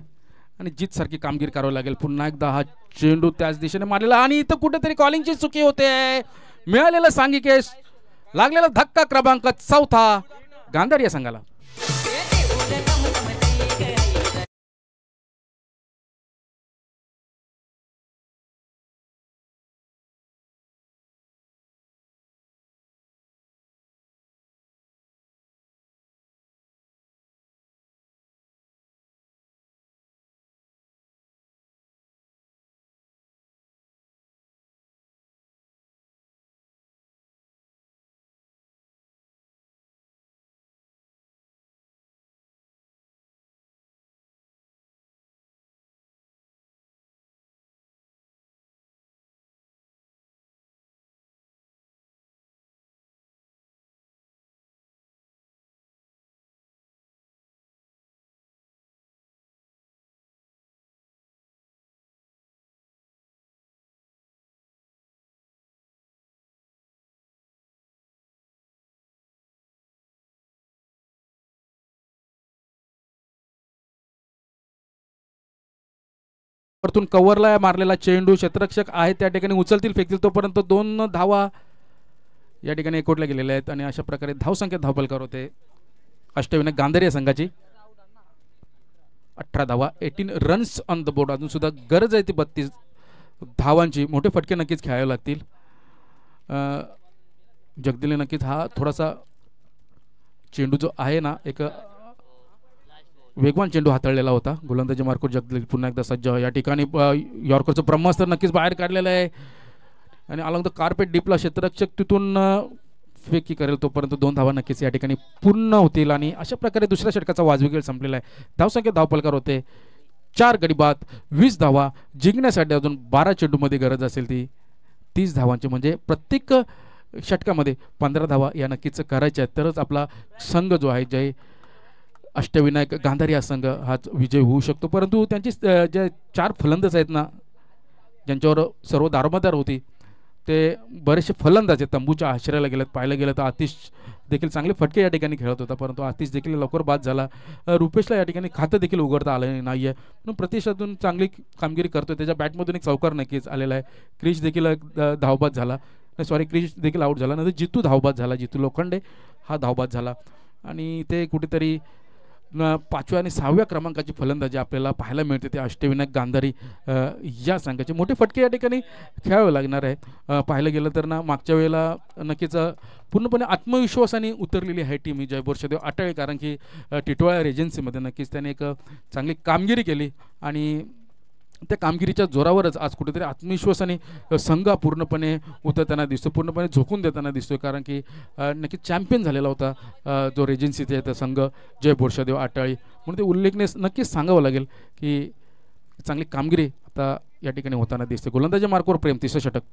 आणि जीत सारखी कामगिरी करावी लागेल. पुन्हा एकदा हा चेंडू त्याच दिशेने मारलेला आणि इथं कुठेतरी कॉलिंगची चुकी होते. मिळालेला सांघिकेश, लागलेला धक्का क्रमांक चौथा गांधारी या संघाला. वरतून कव्हरला मारलेला चेंडू क्षेत्ररक्षक आहे त्या ठिकाणी उचलतील फेकतील तोपर्यंत 2 धावा या ठिकाणी एकवटल्या गेलेल्या आहेत आणि अशा प्रकारे धावसंख्या धावपलकार होते अष्टविनायक गांधारी या संघाची 18 धावा 18 रन्स ऑन द बोर्ड. अजून सुद्धा गरज आहे ती 32 धावांची. मोठे फटके नक्कीच खेळावे लागतील. जगदीलने नक्कीच हा थोडासा चेंडू जो आहे ना एक वेगवान चेंडू हाताळलेला होता. गोलंदाजी मार्कवर जगदील पुन्हा एकदा सज्ज. या ठिकाणी यॉर्करचं ब्रह्मास्त्र नक्कीच बाहेर काढलेलं आहे आणि अलॉंग द कार्पेट डीपला क्षेत्ररक्षक तिथून फेकी करेल तोपर्यंत 2 धावा नक्कीच या ठिकाणी पूर्ण होतील आणि अशा प्रकारे दुसऱ्या षटकाचा वाजवी खेळ संपलेला आहे. धावसंख्या धावपलकार होते 4 गडी बाद 20 धावा. जिंकण्यासाठी अजून 12 चेंडूमध्ये गरज असेल ती 30 धावांची. म्हणजे प्रत्येक षटकामध्ये 15 धावा या नक्कीच करायच्या आहेत तरच आपला संघ जो आहे जय अष्टविनायक गांधारी हा संघ हाच विजय होऊ शकतो. परंतु त्यांची जे 4 फलंदाज आहेत ना ज्यांच्यावर सर्व दारोमदार होती ते बरेचसे फलंदाज आहेत तंबूच्या आश्रयाला गेलेत. पाहायला गेलं तर आतिश देखील चांगले फटके या ठिकाणी खेळत होता परंतु आतिश देखील लवकर बाद झाला. रुपेशला या ठिकाणी खातं देखील उघडता आलं नाही आहे म्हणून प्रतिशतून चांगली कामगिरी करतोय. त्याच्या बॅटमधून एक चौकार नक्कीच आलेला आहे. क्रिश देखील धावबाद झाला क्रिश देखील आऊट झाला. नंतर जितू धावबाद झाला. जितू लोखंडे हा धावबाद झाला आणि ते कुठेतरी 5व्या आणि 6व्या क्रमांकाची फलंदाजी आपल्याला पाहायला मिळते ते अष्टविनायक गांधारी या संघाचे. मोठे फटके या ठिकाणी खेळावे लागणार आहे. पाहायला गेलं तर ना मागच्या वेळेला नक्कीच पूर्णपणे आत्मविश्वासाने उतरलेली आहे टीम ही जय बोरशेदेव आटाळे कारण की टिटवाळा रेजन्सीमध्ये नक्कीच त्याने एक चांगली कामगिरी केली आणि त्या कामगिरीच्या जोरावरच आज कुठेतरी आत्मविश्वासाने संघ पूर्णपणे उतरताना दिसतो पूर्णपणे झोकून देताना दिसतोय कारण की नक्की चॅम्पियन झालेला होता जो रेजन्सीचा संघ जय बोरशेदेव आटाळी म्हणून ते उल्लेखनीय नक्कीच सांगावं लागेल की चांगली कामगिरी आता या ठिकाणी होताना दिसते. गोलंदाजी मार्कवर प्रेम 30 षटक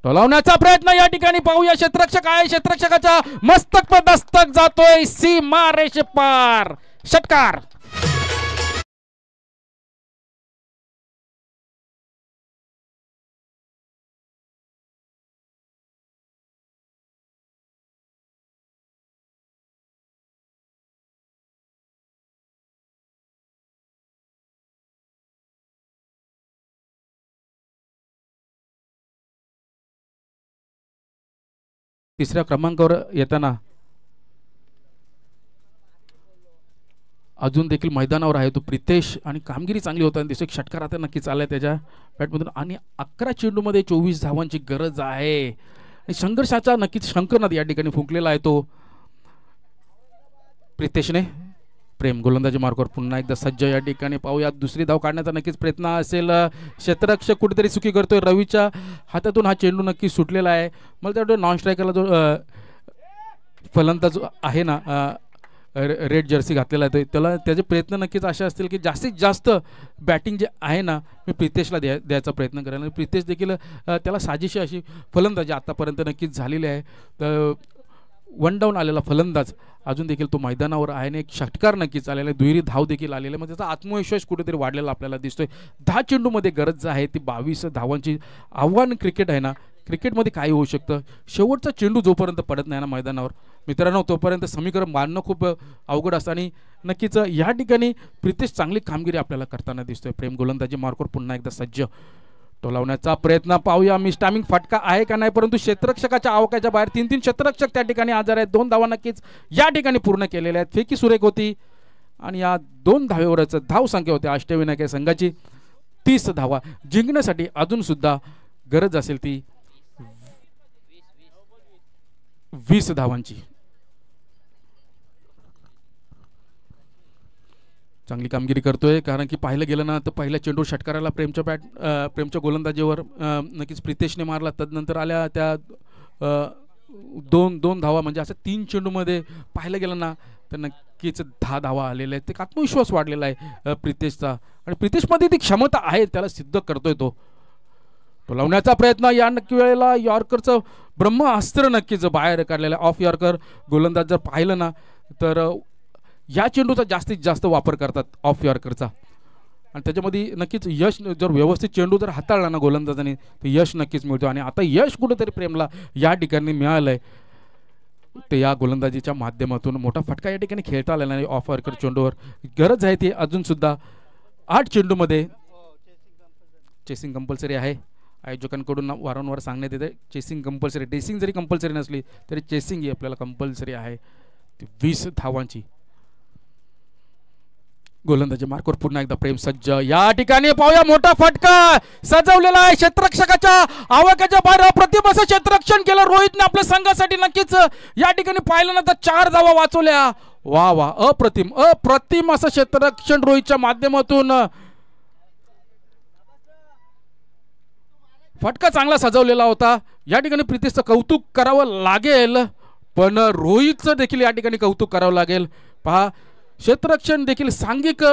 टोलावण्याचा प्रयत्न या ठिकाणी पाहूया. क्षेत्ररक्षक आहे क्षेत्ररक्षकाच्या मस्तक पर दस्तक जातोय सीमा रेषे पार षटकार. तिसऱ्या क्रमांकावर येताना अजून देखील मैदानावर आहे तो प्रितेश आणि कामगिरी चांगली होताना दिसतो. एक षटकार आता नक्कीच आलाय त्याच्या बॅटमधून आणि 11 चेंडूमध्ये 24 धावांची गरज आहे आणि संघर्षाचा नक्कीच शंखनाद या ठिकाणी फुंकलेला आहे तो प्रितेशने. प्रेम गोलंदाजी मार्कवर पुन्हा एकदा सज्ज. या ठिकाणी पाहूया दुसरी धाव काढण्याचा नक्कीच प्रयत्न असेल. क्षेत्ररक्षक कुठेतरी चुकी करतोय. रवीच्या हातातून हा चेंडू नक्की सुटलेला आहे. मला तर वाटतं नॉन स्ट्रायकरला जो फलंदाज आहे ना रेड जर्सी घातलेला आहे त्याला त्याचे प्रयत्न नक्कीच असे असतील की जास्तीत जास्त बॅटिंग जे आहे ना मी प्रितेशला द्यायचा प्रयत्न करेन आणि प्रितेश देखील त्याला साजेशी अशी फलंदाजी आतापर्यंत नक्कीच झालेली आहे. तर 1 डाऊन आलेला फलंदाज अजून देखील तो मैदानावर आहे आणि एक षटकार नक्कीच आलेला आहे. दुहेरी धाव देखील आलेला आहे. म्हणजे त्याचा आत्मविश्वास कुठेतरी वाढलेला आपल्याला दिसतोय. 10 चेंडूमध्ये गरज आहे ती 22 धावांची. आव्हान क्रिकेट आहे ना क्रिकेटमध्ये काय होऊ शकतं शेवटचा चेंडू जोपर्यंत पडत नाही ना मैदानावर मित्रांनो तोपर्यंत समीकरण मांडणं खूप अवघड असतं आणि नक्कीच या ठिकाणी प्रितेश चांगली कामगिरी आपल्याला करताना दिसतोय. प्रेम गोलंदाजी मार्कवर पुन्हा एकदा सज्ज. टोलावण्याचा प्रयत्न पाहूया. मी स्टॅमिंग फटका आहे का नाही परंतु क्षेत्ररक्षकाच्या आवाक्याच्या बाहेर 3 क्षेत्ररक्षक त्या ठिकाणी आजार आहेत. 2 धावा नक्कीच या ठिकाणी पूर्ण केलेल्या आहेत. फेकी सुरेख होती आणि या 2 धावेवरच धाव संख्या होती अष्टविनायक संघाची 30 धावा. जिंकण्यासाठी अजून सुद्धा गरज असेल ती 20 धावांची. चांगली कामगिरी करतोय कारण की पाहिलं गेलं ना तर पहिल्या चेंडूवर षटकाराला प्रेमच्या गोलंदाजीवर नक्कीच प्रितेशने मारला. तदनंतर आल्या त्या 2 धावा म्हणजे असं 3 चेंडूमध्ये पाहिलं गेलं ना तर नक्कीच 10 धावा आलेल्या आहेत. ते आत्मविश्वास वाढलेला आहे प्रितेशचा आणि प्रितेशमध्ये ती क्षमता आहे त्याला सिद्ध करतोय तो. टोलावण्याचा प्रयत्न या नक्की वेळेला यॉर्करचं ब्रह्मास्त्र नक्कीच बाहेर काढलेलं आहे. ऑफ यॉर्कर गोलंदाज जर पाहिलं ना तर या चेंडूचा जास्तीत जास्त वापर करतात ऑफ यॉर्करचा आणि त्याच्यामध्ये नक्कीच यश जर व्यवस्थित चेंडू जर हाताळला ना गोलंदाजाने तर यश नक्कीच मिळतो आणि आता यश कुठेतरी प्रेमला या ठिकाणी मिळालं आहे. ते या गोलंदाजीच्या माध्यमातून मोठा फटका या ठिकाणी खेळता आलेला नाही ऑफ यॉर्कर चेंडूवर. गरज आहे ती अजून सुद्धा 8 चेंडूमध्ये चेसिंग कंपल्सरी आहे. आयोजकांकडून वारंवार सांगण्यात येते चेसिंग कंपल्सरी. ड्रेसिंग जरी कंपल्सरी नसली तरी चेसिंग ही आपल्याला कंपल्सरी आहे. 20 धावांची. गोलंदाजी मार्कवर पुन्हा एकदा प्रेम सज्ज. या ठिकाणी पाहूया मोठा फटका सजवलेला आहे क्षेत्ररक्षकाच्या आवाक्याच्या बाहेर. अप्रतिम असं क्षेत्ररक्षण केलं रोहितने आपल्या संघासाठी. नक्कीच या ठिकाणी पाहिल्यानंतर 4 धावा वाचवल्या. वा वा, अप्रतिम अप्रतिम असं क्षेत्ररक्षण रोहितच्या माध्यमातून. फटका चांगला सजवलेला होता. या ठिकाणी प्रितेशचं कौतुक करावं लागेल, पण रोहितचं देखील या ठिकाणी कौतुक करावं लागेल. पहा, क्षेत्ररक्षण देखील सांघिक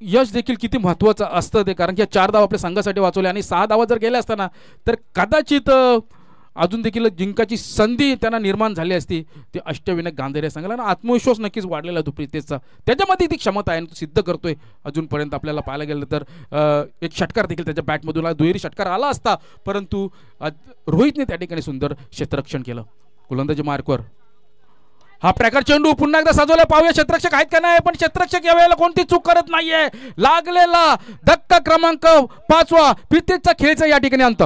यश देखील किती महत्त्वाचं असतं ते, कारण की 4 धावा आपल्या संघासाठी वाचवल्या आणि 6 धावा जर गेल्या असताना तर कदाचित अजून देखील जिंकाची संधी त्यांना निर्माण झाली असती. ते अष्टविनायक गांधीरे संघाला ना आत्मविश्वास नक्कीच वाढलेला तो प्रितेशचा. त्याच्यामध्ये ती क्षमता आहे, तो सिद्ध करतोय अजूनपर्यंत. आपल्याला पाहायला गेलं तर एक षटकार देखील त्याच्या बॅटमधून दुहेरी षटकार आला असता, परंतु रोहितने त्या ठिकाणी सुंदर क्षेत्ररक्षण केलं. गोलंदाजी मार्कवर हा प्रकार चेंडू पुन्हा एकदा सजवला. पाहूया क्षेत्ररक्षक आहेत का नाही, पण क्षेत्ररक्षक या वेळेला कोणती चूक करत नाहीये. लागलेला धक्का क्रमांक 5वा प्रितेशचा खेळचा या ठिकाणी अंत.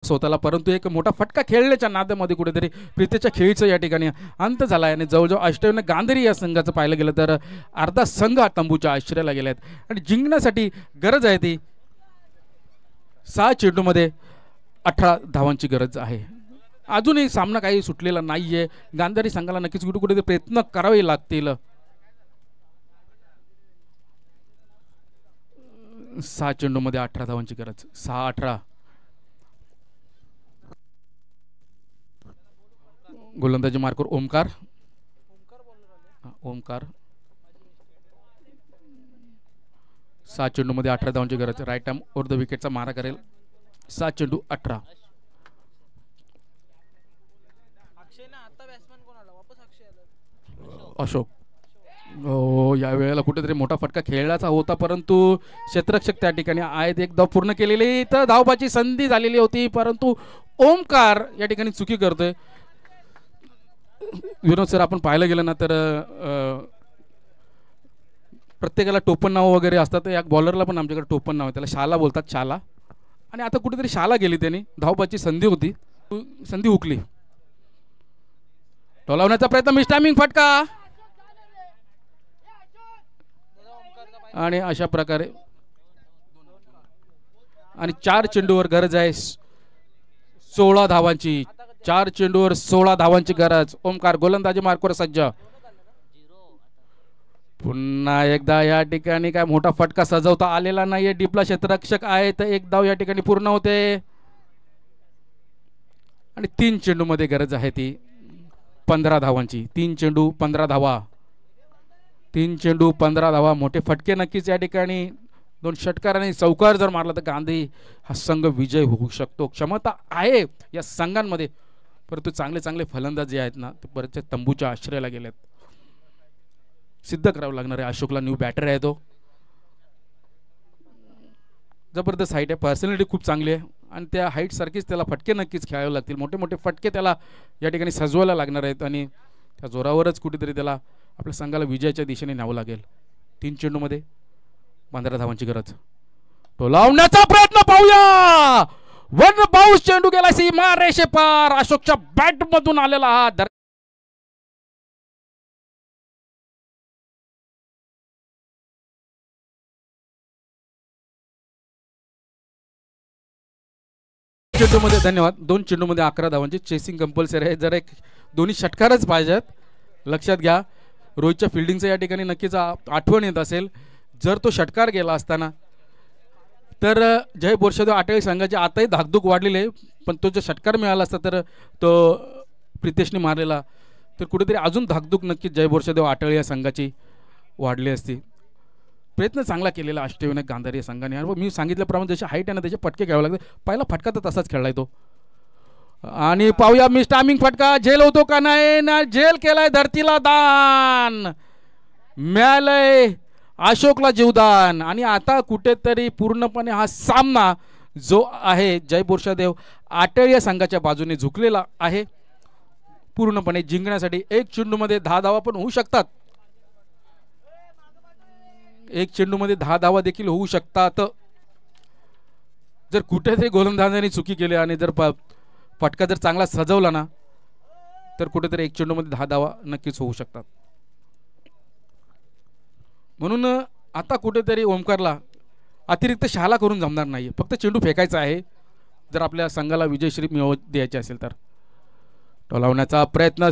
स्वतःला, परंतु एक मोठा फटका खेळण्याच्या नादामध्ये कुठेतरी प्रितेशच्या खेळीचा या ठिकाणी अंत झाला आहे. आणि जवळजवळ अष्टविनायक गांधीरे या संघाचं पाहायला गेलं तर अर्धा संघ तंबूच्या आश्रयाला गेले आहेत आणि जिंकण्यासाठी गरज आहे ती 6 चेंडूमध्ये 18 धावांची गरज आहे. अजूनही सामना काही सुटलेला नाहीये. गांधारी संघाला नक्कीच कुठे प्रयत्न करावे लागतील. 6 चेंडूमध्ये 18 धावांची गरज. 6-18. गोलंदाजी मार्कवर ओमकार. ओमकार 6 चेंडूमध्ये 18 धावांची गरज. राईट आर्म ओव्हर द विकेटचा मारा करेल. 7 चेंडू 18. अशोक. हो, या वेळेला कुठेतरी मोठा फटका खेळण्याचा होता, परंतु क्षेत्ररक्षक त्या ठिकाणी आहेत. एक धाव पूर्ण केलेली तर धावबाची संधी झालेली होती, परंतु ओमकार या ठिकाणी चुकी करतोय. विनोद सर, आपण पाहायला गेलं ना तर प्रत्येकाला टोपण नाव वगैरे असतात. या बॉलरला पण आमच्याकडे टोपण नाव आहे, त्याला शाला बोलतात, शाला. आणि आता कुठेतरी शाला गेली त्यांनी. धावबाची संधी होती, संधी हुकली. टोलावण्याचा प्रयत्न, मिस टायमिंग फटका. आणि अशा प्रकारे आणि 4 चेंडूवर गरज आहे 16 धावांची. 4 चेंडूवर 16 धावांची गरज. ओमकार गोलंदाजी मार्कवर सज्ज. पुन्हा एकदा या ठिकाणी काय मोठा फटका सजवता आलेला नाहीये. डीपला क्षेत्ररक्षक आहे तर एक धाव या ठिकाणी पूर्ण होते. आणि 3 चेंडूमध्ये गरज आहे ती 15 धावांची. 3 चेंडू 15 धावा. 3 चेंडू 15 धावा. मोठे फटके नक्कीच या ठिकाणी. 2 षटकार आणि चौकार जर मारला तर गांधी हा संघ विजय होऊ शकतो. क्षमता आहे या संघांमध्ये, परंतु चांगले चांगले फलंदाज जे आहेत ना ते बरेचसे तंबूच्या आश्रयाला गेलेत. सिद्ध करावं लागणार आहे. अशोकला न्यू बॅटर आहे, तो जबरदस्त हाईट आहे, पर्सनॅलिटी खूप चांगली आहे आणि त्या हाईट सारखीच त्याला फटके नक्कीच खेळावे लागतील. मोठे मोठे फटके त्याला या ठिकाणी सजवायला लागणार आहेत आणि त्या जोरावरच कुठेतरी त्याला आपल्या संघाला विजयाच्या दिशेने न्यावं लागेल. 3 चेंडूमध्ये 15 धावांची गरज. तो लावण्याचा प्रयत्न पाहूया. वन बाउन्स चेंडू गेला सीमा रेषे पार. अशोकच्या बॅट मधून आलेला हा चेंडूमध्ये. धन्यवाद. 2 चेंडूमध्ये 11 धावांची. चेसिंग कंपल्सरी आहे. जर एक दोन्ही षटकारच पाहिजेत. लक्षात घ्या, रोहितच्या फिल्डिंगचं या ठिकाणी नक्कीच आठवण येत असेल. जर तो षटकार गेला असताना तर जय बोरशेदेव आटळे संघाची आताही धाकधूक वाढलेली आहे, पण तो जो षटकार मिळाला असता तर तो प्रितेशने मारलेला तर कुठेतरी अजून धाकधूक नक्कीच जय बोरशेदेव आटळे या संघाची वाढली असती. प्रयत्न चांगला केलेला अष्टविनायक गांधारी संघाने. आणि मी सांगितल्याप्रमाणे जसे हाईट आहे ना त्याचे फटके घ्यावे लागते. पहिला फटका तर तसाच खेळलाय तो. आणि पाहूया मिस टायमिंग फटका झेल होतो का नाही ना. झेल केलाय, धरतीला दान मिळालंय अशोकला जीवदान. आणि आता कुठेतरी पूर्णपणे हा सामना जो आहे जय बोरशादेव आटळिया संघाच्या बाजूने झुकलेला आहे. पूर्णपणे जिंकण्यासाठी एक चेंडूमध्ये 10 धावा पण होऊ शकतात. एक चेंडूमध्ये 10 धावा देखील होऊ शकतात जर कुठेतरी गोलंदाजांनी चुकी केली आणि जर फटका जर चांगला सजवला ना तर कुठेतरी एक चेंडूमध्ये 10 धावा नक्कीच होऊ शकतात. म्हणून आता कुठेतरी ओमकारला अतिरिक्त शहाला करून जमणार नाही. फक्त चेंडू फेकायचा आहे जर आपल्या संघाला विजयश्री मिळवून द्यायची असेल तर. टोलावण्याचा प्रयत्न